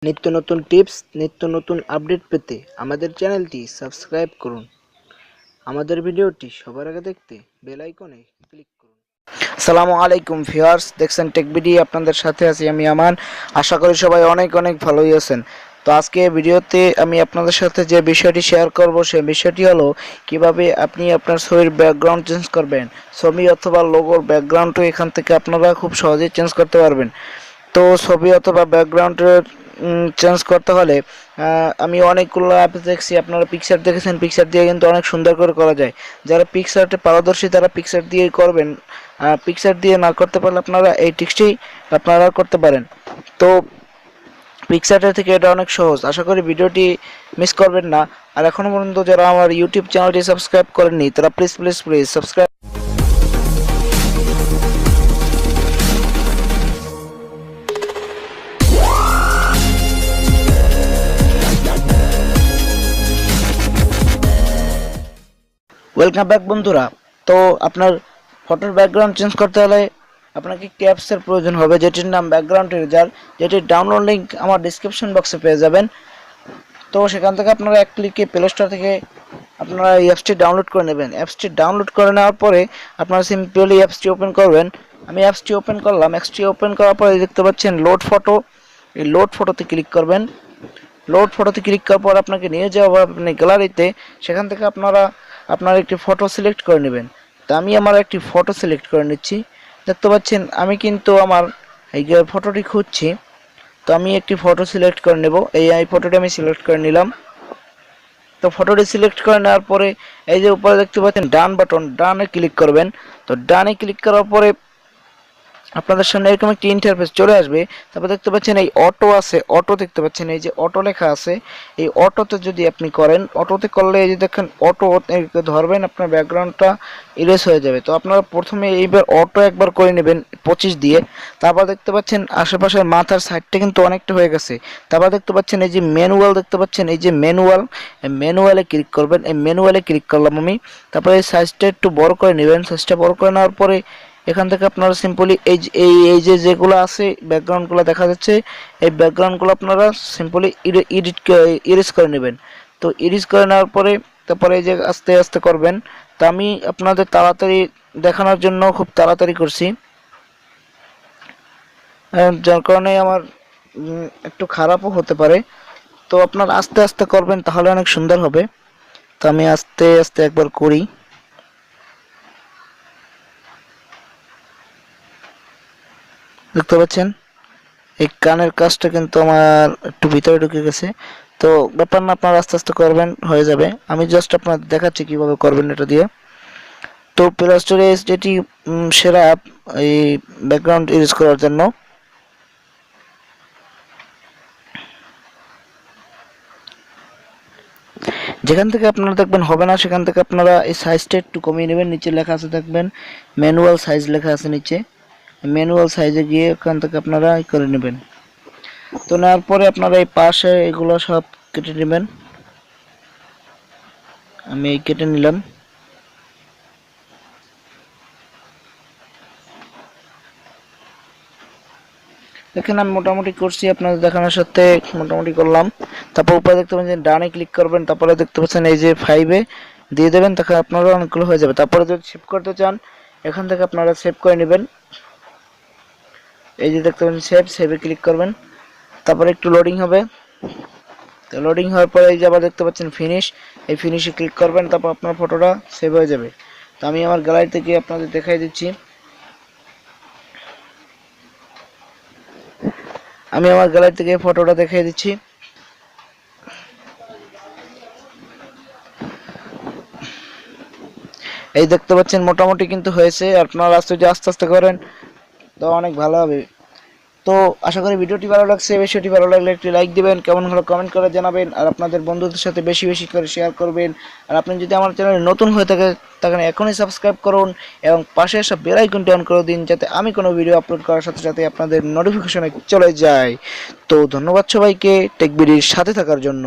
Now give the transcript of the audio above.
নিত্য নতুন টিপস, নিত্য নতুন আপডেট পেতে আমাদের চ্যানেলটি সাবস্ক্রাইব করুন। আমাদের ভিডিওটি সবার আগে দেখতে বেল আইকনে ক্লিক করুন। আসসালামু আলাইকুম ভিউয়ার্স, দেখছেন টেক ভিডিও, আপনাদের সাথে আছি আমি আমান। আশা করি সবাই অনেক ভালোই আছেন। তো আজকে ভিডিওতে আমি আপনাদের সাথে যে বিষয়টি শেয়ার করব সেই বিষয়টি হলো কিভাবে আপনি আপনার ছবির ব্যাকগ্রাউন্ড চেঞ্জ করবেন। ছবি অথবা লোগোর ব্যাকগ্রাউন্ডও এখান থেকে আপনারা খুব সহজেই চেঞ্জ করতে পারবেন। তো ছবি অথবা ব্যাকগ্রাউন্ডের চেঞ্জ করতে হলে আমি অনেকগুলো অ্যাপ দেখছি, আপনারা পিকচার দেখেছেন, পিকচার দিয়ে কিন্তু অনেক সুন্দর করে করা যায়। যারা পিকচারতে পারদর্শী তারা পিকচার দিয়েই করবেন। পিকচার দিয়ে না করতে পারলে আপনারা এই টিপসটি আপনারা করতে পারেন। তো পিকচারের থেকে এটা অনেক সহজ। আশা করি ভিডিওটি মিস করবেন না। আর এখনও পর্যন্ত যারা আমার ইউটিউব চ্যানেলটি সাবস্ক্রাইব করেননি তারা প্লিজ সাবস্ক্রাইব। ওয়েলকাম ব্যাক বন্ধুরা। তো আপনার ফটোর ব্যাকগ্রাউন্ড চেঞ্জ করতে হলে আপনাকে একটি অ্যাপসের প্রয়োজন হবে, যেটির নাম ব্যাকগ্রাউন্ড ইরেজার, যেটির ডাউনলোড লিঙ্ক আমার ডিসক্রিপশন বক্সে পেয়ে যাবেন। তো সেখান থেকে আপনারা এক ক্লিকে প্লে স্টোর থেকে আপনারা এই অ্যাপসটি ডাউনলোড করে নেবেন। অ্যাপসটি ডাউনলোড করে নেওয়ার পরে আপনারা সিম্পলি অ্যাপসটি ওপেন করবেন। আমি অ্যাপসটি ওপেন করলাম। অ্যাপসটি ওপেন করার পরে দেখতে পাচ্ছেন লোড ফটো। এই লোড ফটোতে ক্লিক করবেন। লোড ফটোতে ক্লিক করার পর আপনাকে নিয়ে যাওয়া আপনি গ্যালারিতে। সেখান থেকে আপনার একটি ফটো সিলেক্ট করে নেবেন। তো আমি আমার একটি ফটো সিলেক্ট করে নিচ্ছি। দেখতে পাচ্ছেন আমি কিন্তু আমার এই ফটোটি খুঁজছি। তো আমি একটি ফটো সিলেক্ট করে নেব। এই ফটোটি আমি সিলেক্ট করে নিলাম। তো ফটোটি সিলেক্ট করে নেওয়ার পরে এই যে উপরে দেখতে পাচ্ছেন ডান বাটন, ডানে ক্লিক করবেন। তো ডানে ক্লিক করার পরে আপনাদের সামনে এরকম একটি ইন্টারফেস চলে আসবে। তারপর দেখতে পাচ্ছেন এই অটো আছে, অটো দেখতে পাচ্ছেন, এই যে অটো লেখা আছে, এই অটোতে যদি আপনি করেন, অটোতে করলে এই যে দেখেন অটো ধরবেন, আপনার ব্যাকগ্রাউন্ডটা ইরেজ হয়ে যাবে। তো আপনারা প্রথমে এইবার অটো একবার করে নেবেন 25 দিয়ে। তারপর দেখতে পাচ্ছেন আশেপাশের মাথার সাইডটা কিন্তু অনেকটা হয়ে গেছে। তারপর দেখতে পাচ্ছেন এই যে ম্যানুয়াল দেখতে পাচ্ছেন, এই যে ম্যানুয়ালে ক্লিক করবেন। এই ম্যানুয়ালে ক্লিক করলাম আমি। তারপরে এই সাইজটা একটু বড় করে নেবেন। সাইজটা বড় করে নেওয়ার পরে এখান থেকে আপনারা সিম্পলি এই যে যেগুলো আছে ব্যাকগ্রাউন্ডগুলো দেখা যাচ্ছে, এই ব্যাকগ্রাউন্ডগুলো আপনারা সিম্পলি ইরেজ করে নেবেন। তো ইরেজ করে নেওয়ার পরে তারপরে এই যে আস্তে আস্তে করবেন। তো আমি আপনাদের তাড়াতাড়ি দেখানোর জন্য খুব তাড়াতাড়ি করছি, যার কারণে আমার একটু খারাপও হতে পারে। তো আপনারা আস্তে আস্তে করবেন, তাহলে অনেক সুন্দর হবে। তো আমি আস্তে আস্তে একবার করি। দেখতে পাচ্ছেন এই কানের কাজটা কিন্তু আমার একটু ভিতরে ঢুকে গেছে। তো ব্যাপার না, আপনারা আস্তে আস্তে করবেন, হয়ে যাবে। আমি জাস্ট আপনাদের দেখাচ্ছি কিভাবে করবেন এটা দিয়ে। তো প্লে স্টোরে যেটি সেরা অ্যাপ এই ব্যাকগ্রাউন্ড ইউজ করার জন্য। যেখান থেকে আপনারা দেখবেন হবে না, সেখান থেকে আপনারা এই সাইজটা একটু কমিয়ে নেবেন। নিচে লেখা আছে দেখবেন ম্যানুয়াল সাইজ লেখা আছে নিচে, ম্যানুয়াল সাইজে গিয়ে ওখান থেকে আপনারা করে নেবেন। তো নেওয়ার পরে আপনারা এই পাশে এগুলো সব কেটে নেবেন। আমি এই কেটে নিলাম। দেখেন আমি মোটামুটি করছি, আপনাদের দেখানোর সাথে মোটামুটি করলাম। তারপর উপরে দেখতে পাচ্ছেন ডানে ক্লিক করবেন। তারপরে দেখতে পাচ্ছেন এই যে 5-এ দিয়ে দেবেন, তখন আপনারা অনেকগুলো হয়ে যাবে। তারপরে যদি সেভ করতে চান এখান থেকে আপনারা সেভ করে নেবেন। এই যে দেখতে পাচ্ছেন সেভে ক্লিক করবেন। তারপরে একটু লোডিং হবে। তো লোডিং হওয়ার পরে এই যে আবার দেখতে পাচ্ছেন ফিনিশ, এই ফিনিশে ক্লিক করবেন। তারপর আপনার ফটোটা সেভ হয়ে যাবে। তো আমি আমার গ্যালারি থেকে আপনাদের দেখাই দিচ্ছি। আমি আমার গ্যালারি থেকে ফটোটা দেখিয়ে দিচ্ছি। এই দেখতে পাচ্ছেন মোটামুটি কিন্তু হয়েছে। আপনারা যদি আস্তে আস্তে করেন তো অনেক ভালো হবে। তো আশা করি ভিডিওটি ভালো লাগছে। ভিডিওটি ভালো লাগলে একটি লাইক দিবেন, কেমন হলো কমেন্ট করে জানাবেন, আর আপনাদের বন্ধুদের সাথে বেশি করে শেয়ার করবেন। আর আপনি যদি আমার চ্যানেলে নতুন হয়ে থাকেন এখনই সাবস্ক্রাইব করুন এবং পাশে আসা বেল আইকনটি অন করে দিন, যাতে আমি কোনো ভিডিও আপলোড করার সাথে সাথে আপনাদের নোটিফিকেশনে চলে যায়। তো ধন্যবাদ সবাইকে টেক ভিডিওর সাথে থাকার জন্য।